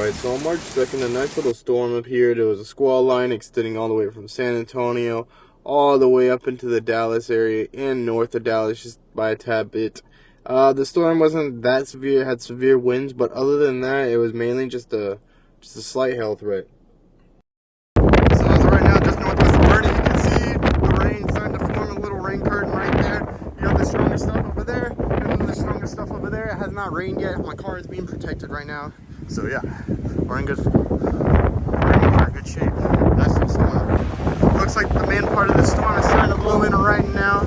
Alright, so on March 2nd, a nice little storm appeared. It was a squall line extending all the way from San Antonio all the way up into the Dallas area and north of Dallas just by a tad bit. The storm wasn't that severe, it had severe winds, but other than that, it was mainly just a slight hail threat. So as of right now, just northwest of Bernie, you can see the rain starting to form a little rain curtain right there. You have the strongest stuff over there, and then the strongest stuff over there. It has not rained yet. My car is being protected right now. So yeah, we're in good shape. Nice little storm. Looks like the main part of the storm is starting to blow in right now.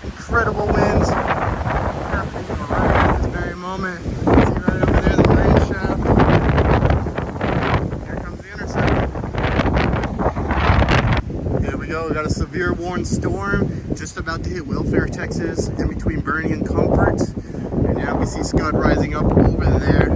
Incredible winds happening right at this very moment. See right over there the rain shaft. Here comes the intercept. Here we go. We got a severe warning storm just about to hit Welfare, Texas, in between Bernie and Comfort. And now we see Scud rising up over there.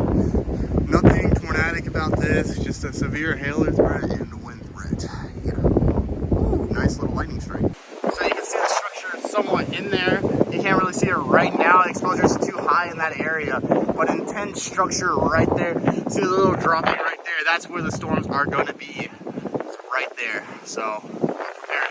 Nothing tornadic about this, just a severe hail threat and wind threat. Yeah. Ooh, nice little lightning strike. So you can see the structure somewhat in there. You can't really see it right now. The exposure is too high in that area. But intense structure right there. See the little dropping right there? That's where the storms are going to be. It's right there. So, prepare.